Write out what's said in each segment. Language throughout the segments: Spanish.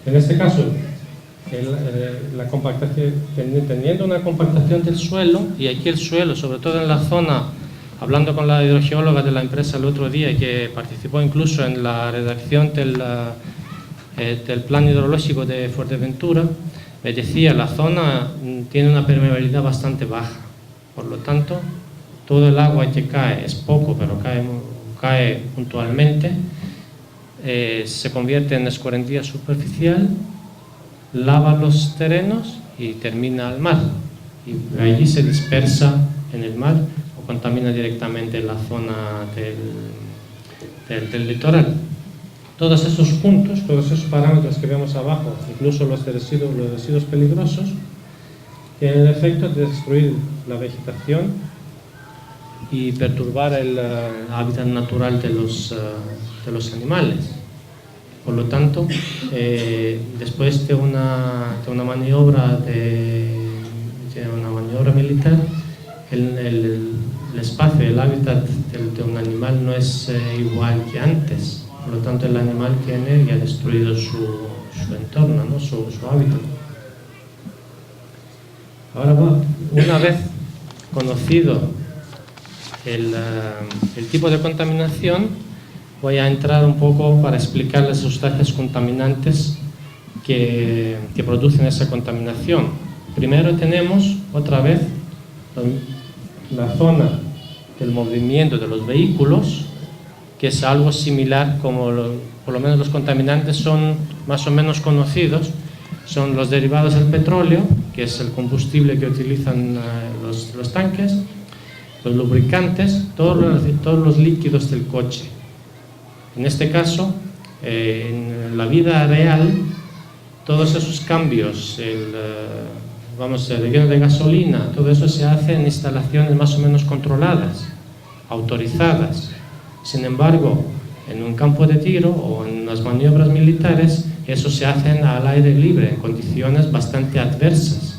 En este caso, la compactación, teniendo una compactación del suelo, y aquí el suelo, sobre todo en la zona, hablando con la hidrogeóloga de la empresa el otro día, que participó incluso en la redacción del plan hidrológico de Fuerteventura, me decía, la zona tiene una permeabilidad bastante baja, por lo tanto, todo el agua que cae, es poco, pero cae puntualmente, se convierte en escorrentía superficial, lava los terrenos y termina al mar, y allí se dispersa en el mar o contamina directamente la zona del litoral. Todos esos puntos, todos esos parámetros que vemos abajo, incluso los residuos peligrosos, tienen el efecto de destruir la vegetación y perturbar el hábitat natural de los animales. Por lo tanto, después de una maniobra militar, el espacio, el hábitat de un animal no es igual que antes. Por lo tanto, el animal tiene ya destruido su entorno, ¿no? su hábitat. Ahora, una vez conocido el tipo de contaminación, voy a entrar un poco para explicar las sustancias contaminantes que producen esa contaminación. Primero tenemos, otra vez, la zona del movimiento de los vehículos, que es algo similar, como por lo menos los contaminantes son más o menos conocidos, son los derivados del petróleo, que es el combustible que utilizan los tanques, los lubricantes, todos los líquidos del coche. En este caso, en la vida real, todos esos cambios, el relleno de gasolina, todo eso se hace en instalaciones más o menos controladas, autorizadas. Sin embargo, en un campo de tiro o en las maniobras militares, eso se hace al aire libre, en condiciones bastante adversas.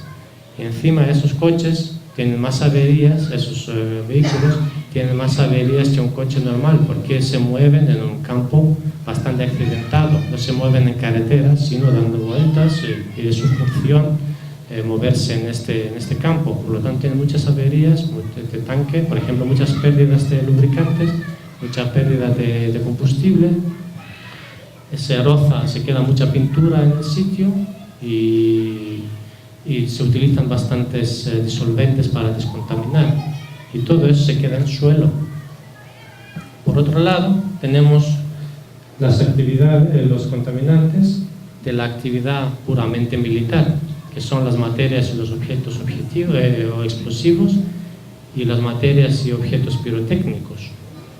Y encima esos coches tienen más averías, esos vehículos tienen más averías que un coche normal, porque se mueven en un campo bastante accidentado, no se mueven en carreteras, sino dando vueltas, y es su función moverse en este campo. Por lo tanto, tienen muchas averías de tanque, por ejemplo, muchas pérdidas de lubricantes, mucha pérdida de combustible, se roza, se queda mucha pintura en el sitio y se utilizan bastantes disolventes para descontaminar, y todo eso se queda en el suelo. Por otro lado, tenemos los contaminantes de la actividad puramente militar, que son las materias y los objetos o explosivos, y las materias y objetos pirotécnicos,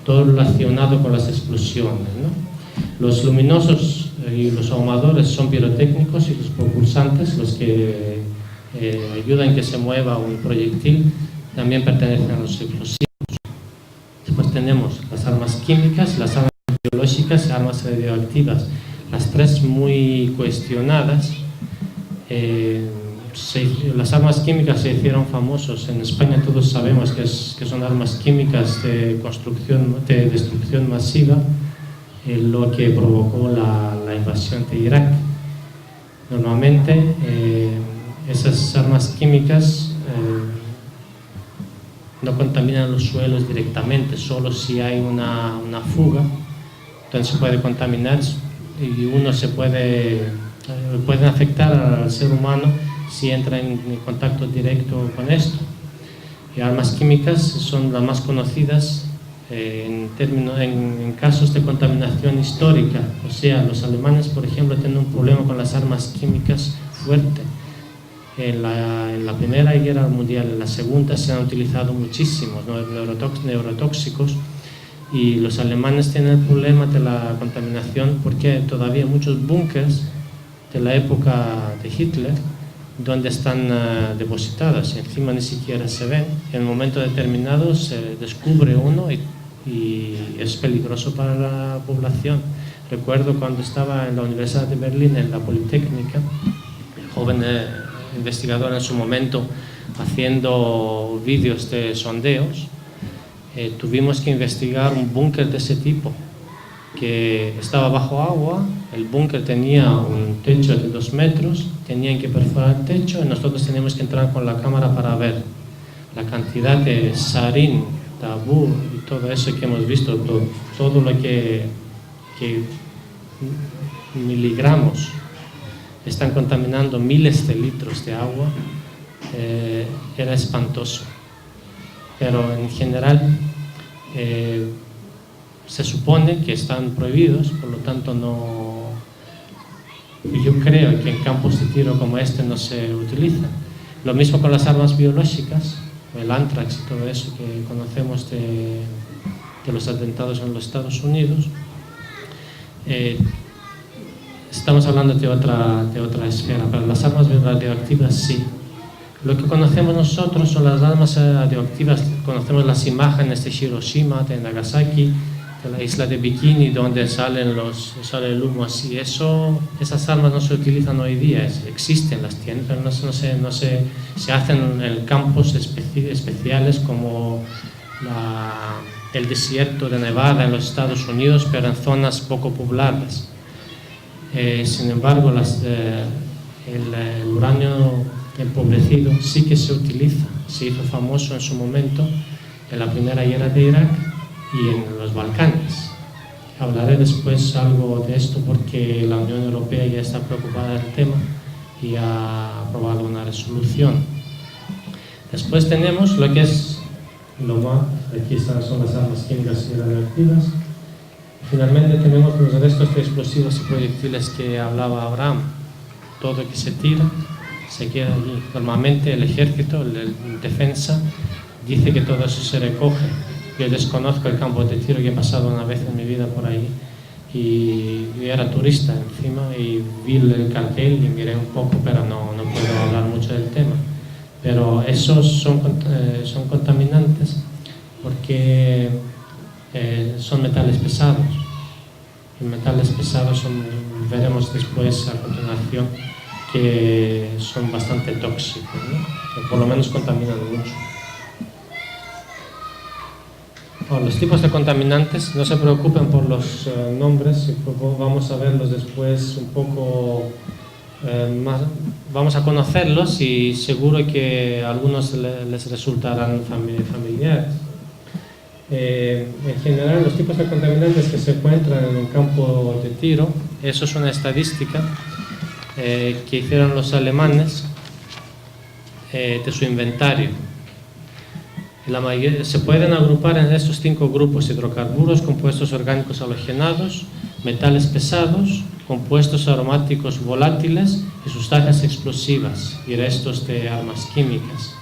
todo relacionado con las explosiones, ¿no? Los luminosos y los ahumadores son pirotécnicos, y los propulsantes, los que ayudan a que se mueva un proyectil, también pertenecen a los explosivos. Después tenemos las armas químicas, las armas biológicas y armas radioactivas. Las tres muy cuestionadas. Las armas químicas se hicieron famosos en España, todos sabemos que son armas químicas de destrucción masiva, lo que provocó la invasión de Irak. Normalmente esas armas químicas no contaminan los suelos directamente, solo si hay una fuga, entonces se puede contaminar, y uno pueden afectar al ser humano si entra en contacto directo con esto. Y armas químicas son las más conocidas en casos de contaminación histórica. O sea, los alemanes, por ejemplo, tienen un problema con las armas químicas fuerte. En la Primera Guerra Mundial, en la Segunda, se han utilizado muchísimos neurotóxicos, y los alemanes tienen el problema de la contaminación porque todavía muchos búnkers de la época de Hitler, donde están depositadas, encima ni siquiera se ven. En un momento determinado se descubre uno y es peligroso para la población. Recuerdo cuando estaba en la Universidad de Berlín, en la Politécnica, joven investigador en su momento, haciendo vídeos de sondeos, tuvimos que investigar un búnker de ese tipo, que estaba bajo agua, el búnker tenía un techo de 2 metros, tenían que perforar el techo y nosotros teníamos que entrar con la cámara para ver la cantidad de sarín, tabú y todo eso que hemos visto, todo lo que miligramos están contaminando miles de litros de agua, era espantoso. Pero en general se supone que están prohibidos, por lo tanto yo creo que en campos de tiro como este no se utilizan. Lo mismo con las armas biológicas, el anthrax y todo eso que conocemos de los atentados en los Estados Unidos. Estamos hablando de otra esfera, pero las armas radioactivas sí. Lo que conocemos nosotros son las armas radioactivas, conocemos las imágenes de Hiroshima, de Nagasaki, de la isla de Bikini, donde sale el humo así. Esas armas no se utilizan hoy día, existen, las tienen, pero no se hacen en campos especiales como el desierto de Nevada en los Estados Unidos, pero en zonas poco pobladas. Sin embargo, el uranio empobrecido sí que se utiliza, se hizo famoso en su momento en la primera guerra de Irak y en los Balcanes. Hablaré después algo de esto porque la Unión Europea ya está preocupada del tema y ha aprobado una resolución. Después tenemos lo que es aquí son las armas químicas y radioactivas. Finalmente tenemos los restos de explosivos y proyectiles que hablaba Abraham. Todo que se tira se queda allí. Normalmente el ejército, el defensa, dice que todo eso se recoge. Yo desconozco el campo de tiro, que he pasado una vez en mi vida por ahí y yo era turista encima y vi el cartel y miré un poco, pero no puedo hablar mucho del tema. Pero esos son contaminantes porque son metales pesados. Y metales pesados veremos después a continuación que son bastante tóxicos, ¿no? Que por lo menos contaminan mucho. Bueno, los tipos de contaminantes, no se preocupen por los nombres, vamos a verlos después un poco más, vamos a conocerlos y seguro que a algunos les resultarán familiares. En general, los tipos de contaminantes que se encuentran en un campo de tiro, eso es una estadística que hicieron los alemanes de su inventario. Se pueden agrupar en estos 5 grupos: hidrocarburos, compuestos orgánicos halogenados, metales pesados, compuestos aromáticos volátiles y sustancias explosivas y restos de armas químicas.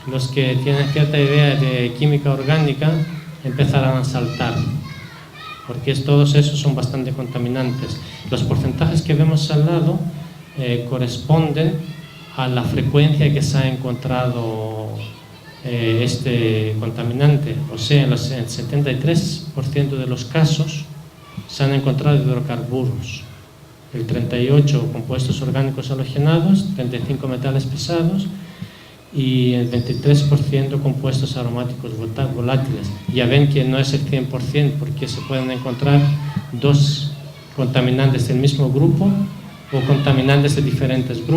Los que tienen cierta idea de química orgánica empezarán a saltar, porque todos esos son bastante contaminantes. Los porcentajes que vemos al lado corresponden a la frecuencia que se ha encontrado este contaminante. O sea, en el 73% de los casos se han encontrado hidrocarburos, el 38% compuestos orgánicos halogenados, 35% metales pesados y el 23% compuestos aromáticos volátiles. Ya ven que no es el 100% porque se pueden encontrar 2 contaminantes del mismo grupo o contaminantes de diferentes grupos.